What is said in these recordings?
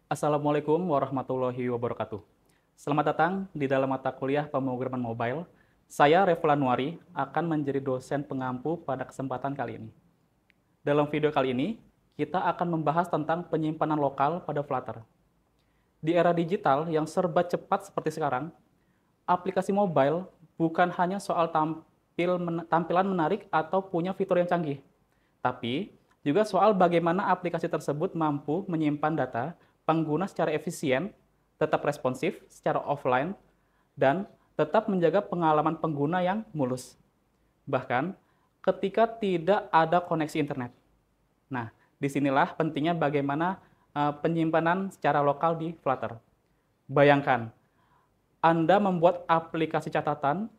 Assalamualaikum warahmatullahi wabarakatuh. Selamat datang di dalam mata kuliah pemrograman mobile. Saya Reflan Nuari akan menjadi dosen pengampu pada kesempatan kali ini. Dalam video kali ini, kita akan membahas tentang penyimpanan lokal pada Flutter. Di era digital yang serba cepat seperti sekarang, aplikasi mobile bukan hanya soal tampilan menarik atau punya fitur yang canggih, tapi juga soal bagaimana aplikasi tersebut mampu menyimpan data pengguna secara efisien, tetap responsif secara offline, dan tetap menjaga pengalaman pengguna yang mulus. Bahkan ketika tidak ada koneksi internet. Nah, disinilah pentingnya bagaimana penyimpanan secara lokal di Flutter. Bayangkan, Anda membuat aplikasi catatan,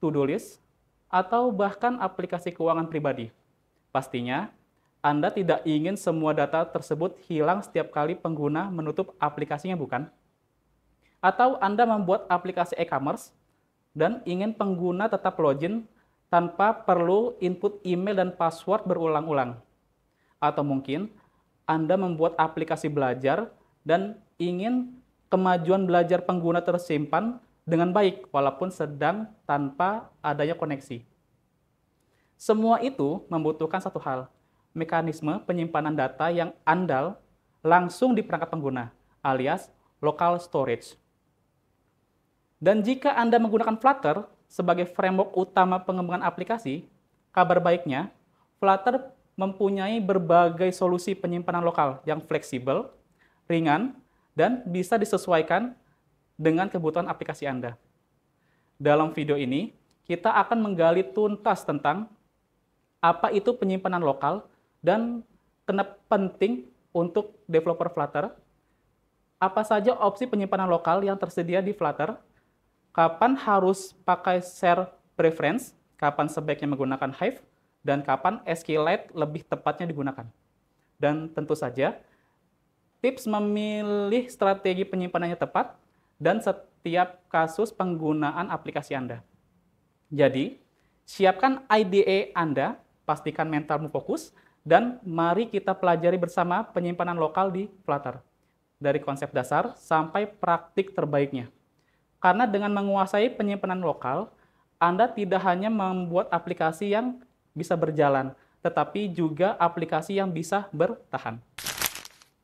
to-do list, atau bahkan aplikasi keuangan pribadi. Pastinya, Anda tidak ingin semua data tersebut hilang setiap kali pengguna menutup aplikasinya, bukan? Atau Anda membuat aplikasi e-commerce dan ingin pengguna tetap login tanpa perlu input email dan password berulang-ulang. Atau mungkin Anda membuat aplikasi belajar dan ingin kemajuan belajar pengguna tersimpan dengan baik walaupun sedang tanpa adanya koneksi. Semua itu membutuhkan satu hal, mekanisme penyimpanan data yang andal langsung di perangkat pengguna, alias local storage. Dan jika Anda menggunakan Flutter sebagai framework utama pengembangan aplikasi, kabar baiknya, Flutter mempunyai berbagai solusi penyimpanan lokal yang fleksibel, ringan, dan bisa disesuaikan dengan kebutuhan aplikasi Anda. Dalam video ini, kita akan menggali tuntas tentang apa itu penyimpanan lokal dan kenapa penting untuk developer Flutter, apa saja opsi penyimpanan lokal yang tersedia di Flutter, kapan harus pakai share preference, kapan sebaiknya menggunakan Hive, dan kapan SQLite lebih tepatnya digunakan. Dan tentu saja, tips memilih strategi penyimpanannya tepat dan setiap kasus penggunaan aplikasi Anda. Jadi, siapkan IDE Anda, pastikan mentalmu fokus, dan mari kita pelajari bersama penyimpanan lokal di Flutter. Dari konsep dasar sampai praktik terbaiknya. Karena dengan menguasai penyimpanan lokal, Anda tidak hanya membuat aplikasi yang bisa berjalan, tetapi juga aplikasi yang bisa bertahan.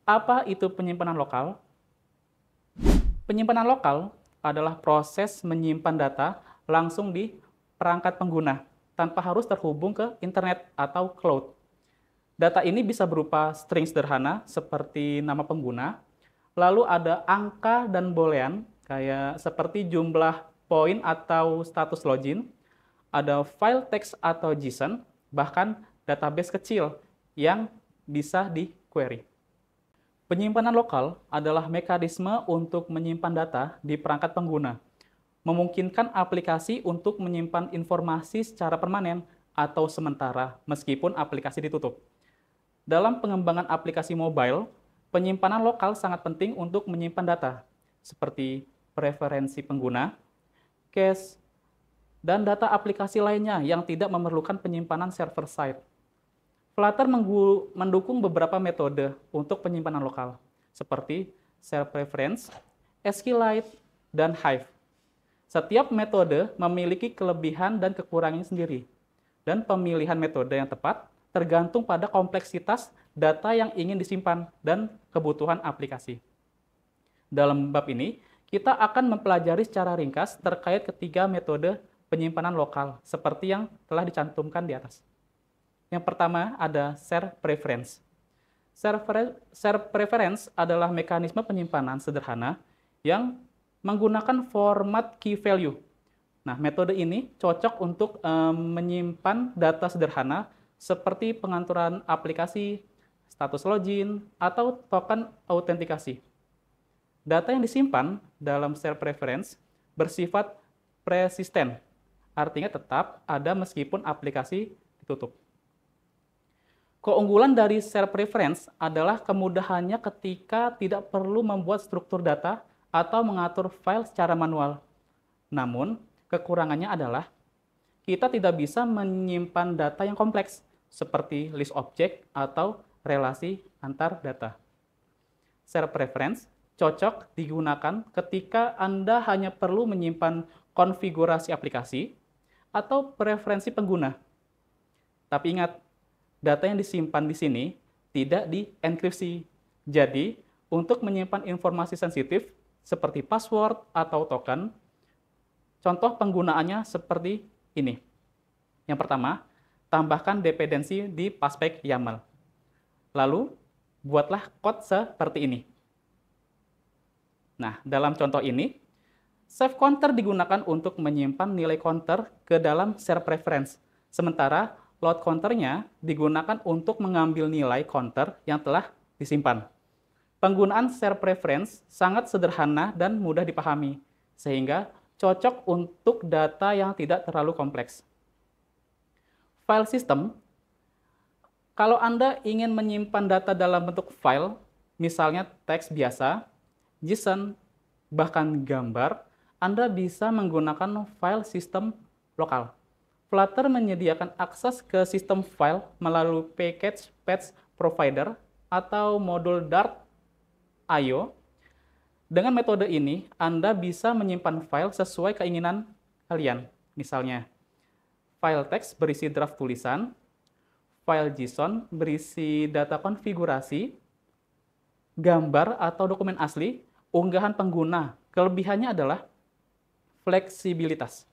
Apa itu penyimpanan lokal? Penyimpanan lokal adalah proses menyimpan data langsung di perangkat pengguna, tanpa harus terhubung ke internet atau cloud. Data ini bisa berupa string sederhana seperti nama pengguna, lalu ada angka dan boolean, kayak seperti jumlah poin atau status login, ada file text atau JSON, bahkan database kecil yang bisa di-query. Penyimpanan lokal adalah mekanisme untuk menyimpan data di perangkat pengguna, memungkinkan aplikasi untuk menyimpan informasi secara permanen atau sementara meskipun aplikasi ditutup. Dalam pengembangan aplikasi mobile, penyimpanan lokal sangat penting untuk menyimpan data, seperti preferensi pengguna, cache, dan data aplikasi lainnya yang tidak memerlukan penyimpanan server-side. Flutter mendukung beberapa metode untuk penyimpanan lokal, seperti share preference, SQLite, dan Hive. Setiap metode memiliki kelebihan dan kekurangannya sendiri, dan pemilihan metode yang tepat tergantung pada kompleksitas data yang ingin disimpan dan kebutuhan aplikasi. Dalam bab ini, kita akan mempelajari secara ringkas terkait ketiga metode penyimpanan lokal, seperti yang telah dicantumkan di atas. Yang pertama ada share preference. Share preference adalah mekanisme penyimpanan sederhana yang menggunakan format key value. Nah, metode ini cocok untuk menyimpan data sederhana seperti pengaturan aplikasi, status login, atau token autentikasi. Data yang disimpan dalam share preference bersifat persisten, artinya tetap ada meskipun aplikasi ditutup. Keunggulan dari share preference adalah kemudahannya ketika tidak perlu membuat struktur data atau mengatur file secara manual. Namun, kekurangannya adalah kita tidak bisa menyimpan data yang kompleks, seperti list objek atau relasi antar data. share preference cocok digunakan ketika Anda hanya perlu menyimpan konfigurasi aplikasi atau preferensi pengguna. Tapi ingat, data yang disimpan di sini tidak dienkripsi. Jadi, untuk menyimpan informasi sensitif seperti password atau token, contoh penggunaannya seperti ini. Yang pertama, tambahkan dependensi di paspec YAML. Lalu, buatlah code seperti ini. Nah, dalam contoh ini, save counter digunakan untuk menyimpan nilai counter ke dalam share preference, sementara load counternya digunakan untuk mengambil nilai counter yang telah disimpan. Penggunaan share preference sangat sederhana dan mudah dipahami, sehingga cocok untuk data yang tidak terlalu kompleks. File system, kalau Anda ingin menyimpan data dalam bentuk file, misalnya teks biasa, JSON, bahkan gambar, Anda bisa menggunakan file system lokal. Flutter menyediakan akses ke sistem file melalui package patch provider atau modul Dart IO. Dengan metode ini, Anda bisa menyimpan file sesuai keinginan kalian. Misalnya, file teks berisi draft tulisan, file JSON berisi data konfigurasi, gambar atau dokumen asli, unggahan pengguna. Kelebihannya adalah fleksibilitas.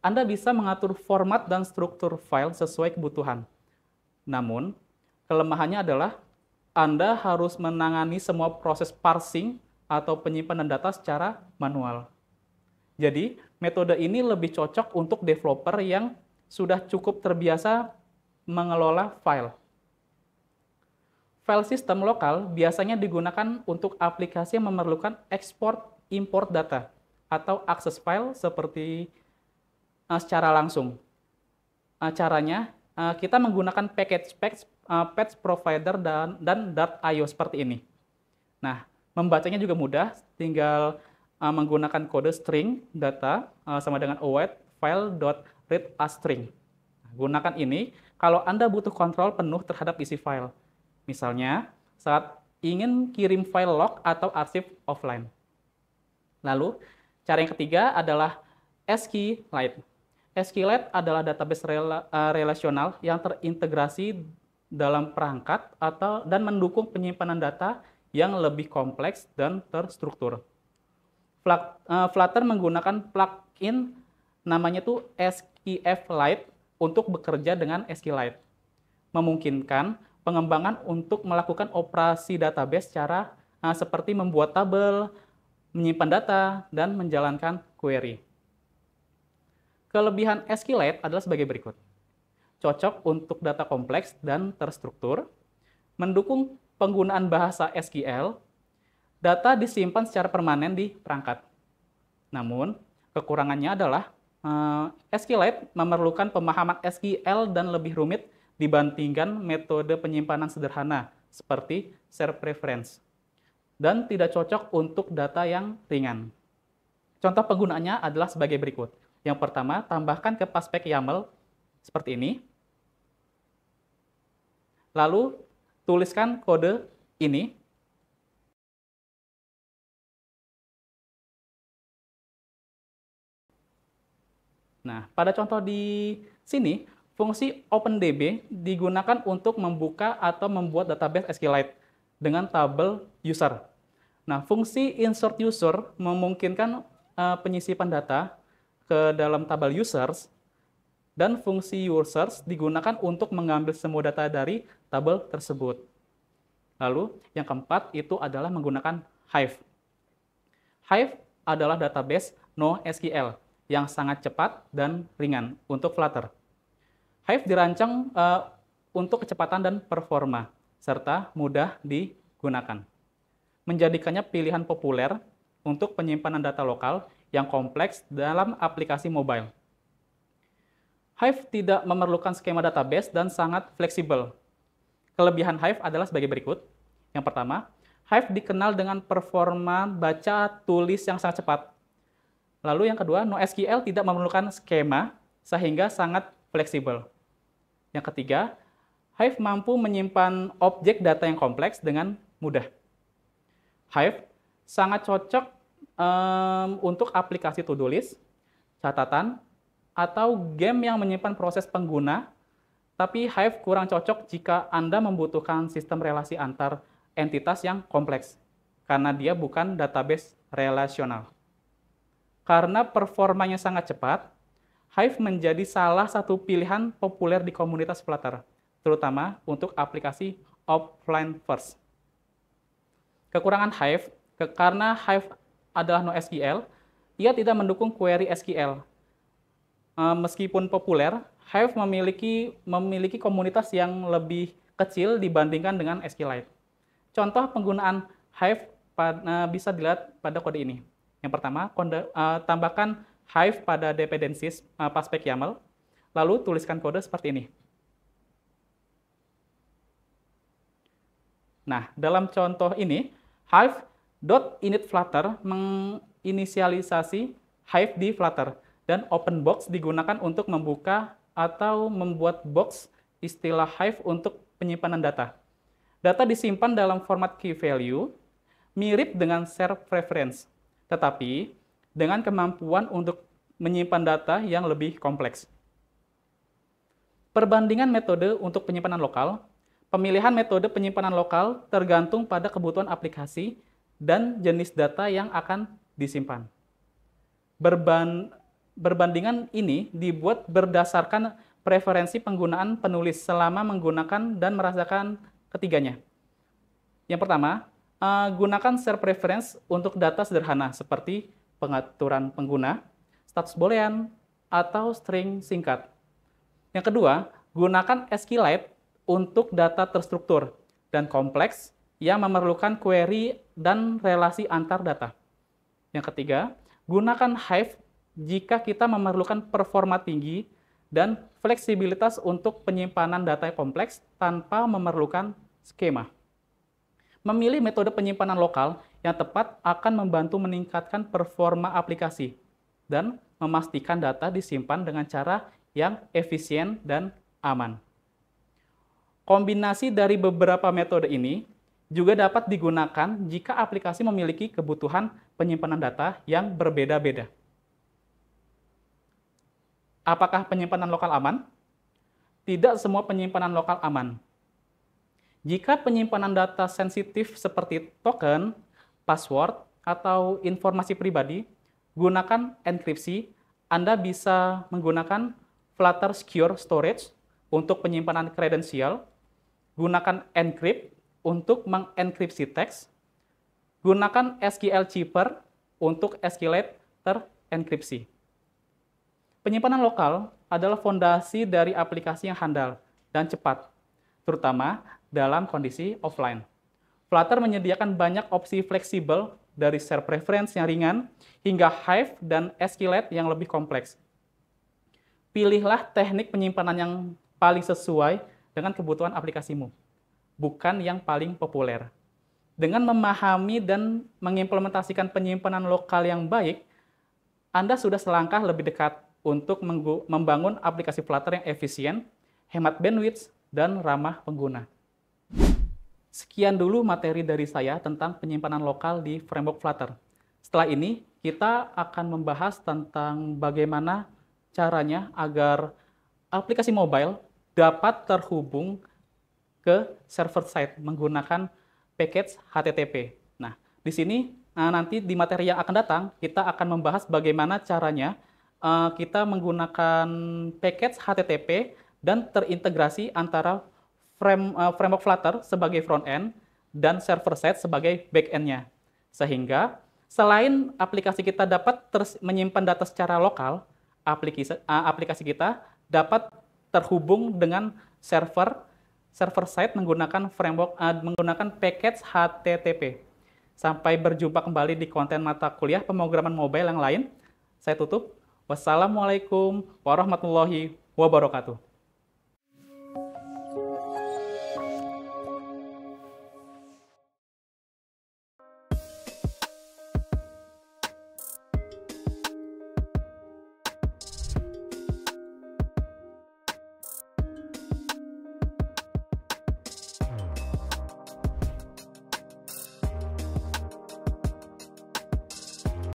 Anda bisa mengatur format dan struktur file sesuai kebutuhan. Namun, kelemahannya adalah Anda harus menangani semua proses parsing atau penyimpanan data secara manual. Jadi, metode ini lebih cocok untuk developer yang sudah cukup terbiasa mengelola file. File system lokal biasanya digunakan untuk aplikasi yang memerlukan ekspor-import data atau akses file seperti secara langsung. Caranya, kita menggunakan package patch provider dan Dart IO seperti ini. Nah, membacanya juga mudah, tinggal menggunakan kode string data sama dengan await file.read as string. Gunakan ini kalau Anda butuh kontrol penuh terhadap isi file. Misalnya, saat ingin kirim file log atau arsip offline. Lalu, cara yang ketiga adalah SQLite. SQLite adalah database relasional yang terintegrasi dalam perangkat dan mendukung penyimpanan data yang lebih kompleks dan terstruktur. Flutter menggunakan plugin namanya tuh SQFlite untuk bekerja dengan SQLite, memungkinkan pengembangan untuk melakukan operasi database secara seperti membuat tabel, menyimpan data, dan menjalankan query. Kelebihan SQLite adalah sebagai berikut. Cocok untuk data kompleks dan terstruktur, mendukung penggunaan bahasa SQL, data disimpan secara permanen di perangkat. Namun, kekurangannya adalah SQLite memerlukan pemahaman SQL dan lebih rumit dibandingkan metode penyimpanan sederhana seperti share preference, dan tidak cocok untuk data yang ringan. Contoh penggunaannya adalah sebagai berikut. Yang pertama, tambahkan ke paspec YAML seperti ini. Lalu, tuliskan kode ini. Nah, pada contoh di sini, fungsi OpenDB digunakan untuk membuka atau membuat database SQLite dengan tabel user. Nah, fungsi insert user memungkinkan penyisipan data ke dalam tabel users, dan fungsi users digunakan untuk mengambil semua data dari tabel tersebut. Lalu, yang keempat itu adalah menggunakan Hive. Hive adalah database NoSQL yang sangat cepat dan ringan untuk Flutter. Hive dirancang untuk kecepatan dan performa, serta mudah digunakan, menjadikannya pilihan populer untuk penyimpanan data lokal yang kompleks dalam aplikasi mobile. Hive tidak memerlukan skema database dan sangat fleksibel. Kelebihan Hive adalah sebagai berikut. Yang pertama, Hive dikenal dengan performa baca tulis yang sangat cepat. Lalu yang kedua, NoSQL tidak memerlukan skema sehingga sangat fleksibel. Yang ketiga, Hive mampu menyimpan objek data yang kompleks dengan mudah. Hive sangat cocok untuk aplikasi to-do list, catatan, atau game yang menyimpan proses pengguna, tapi Hive kurang cocok jika Anda membutuhkan sistem relasi antar entitas yang kompleks, karena dia bukan database relasional. Karena performanya sangat cepat, Hive menjadi salah satu pilihan populer di komunitas Flutter, terutama untuk aplikasi offline first. Kekurangan Hive, karena Hive adalah NoSQL, ia tidak mendukung query SQL. Meskipun populer, Hive memiliki komunitas yang lebih kecil dibandingkan dengan SQLite. Contoh penggunaan Hive bisa dilihat pada kode ini. Yang pertama, tambahkan Hive pada dependencies paspec YAML, lalu tuliskan kode seperti ini. Nah, dalam contoh ini, Hive.initFlutter menginisialisasi Hive di Flutter, dan OpenBox digunakan untuk membuka atau membuat box istilah Hive untuk penyimpanan data. Data disimpan dalam format key value, mirip dengan share preference, tetapi dengan kemampuan untuk menyimpan data yang lebih kompleks. Perbandingan metode untuk penyimpanan lokal. Pemilihan metode penyimpanan lokal tergantung pada kebutuhan aplikasi dan jenis data yang akan disimpan. Perbandingan ini dibuat berdasarkan preferensi penggunaan penulis selama menggunakan dan merasakan ketiganya. Yang pertama, gunakan share preference untuk data sederhana seperti pengaturan pengguna, status boolean, atau string singkat. Yang kedua, gunakan SQLite untuk data terstruktur dan kompleks yang memerlukan query dan relasi antar data. Yang ketiga, gunakan Hive jika kita memerlukan performa tinggi dan fleksibilitas untuk penyimpanan data kompleks tanpa memerlukan skema. Memilih metode penyimpanan lokal yang tepat akan membantu meningkatkan performa aplikasi dan memastikan data disimpan dengan cara yang efisien dan aman. Kombinasi dari beberapa metode ini juga dapat digunakan jika aplikasi memiliki kebutuhan penyimpanan data yang berbeda-beda. Apakah penyimpanan lokal aman? Tidak semua penyimpanan lokal aman. Jika penyimpanan data sensitif seperti token, password, atau informasi pribadi, gunakan enkripsi. Anda bisa menggunakan Flutter Secure Storage untuk penyimpanan kredensial, gunakan encrypt untuk mengenkripsi teks, gunakan SQL Cheaper untuk SQLite terenkripsi. Penyimpanan lokal adalah fondasi dari aplikasi yang handal dan cepat, terutama dalam kondisi offline. Flutter menyediakan banyak opsi fleksibel dari share preference yang ringan hingga Hive dan SQLite yang lebih kompleks. Pilihlah teknik penyimpanan yang paling sesuai dengan kebutuhan aplikasimu, bukan yang paling populer. Dengan memahami dan mengimplementasikan penyimpanan lokal yang baik, Anda sudah selangkah lebih dekat untuk membangun aplikasi Flutter yang efisien, hemat bandwidth, dan ramah pengguna. Sekian dulu materi dari saya tentang penyimpanan lokal di framework Flutter. Setelah ini, kita akan membahas tentang bagaimana caranya agar aplikasi mobile dapat terhubung ke server side menggunakan package HTTP. Nah, di sini nanti di materi yang akan datang, kita akan membahas bagaimana caranya kita menggunakan package HTTP dan terintegrasi antara framework Flutter sebagai front-end dan server-side sebagai back-end-nya. Sehingga selain aplikasi kita dapat menyimpan data secara lokal, aplikasi kita dapat terhubung dengan server-side menggunakan menggunakan package HTTP. Sampai berjumpa kembali di konten mata kuliah pemrograman mobile yang lain. Saya tutup. Wassalamualaikum warahmatullahi wabarakatuh.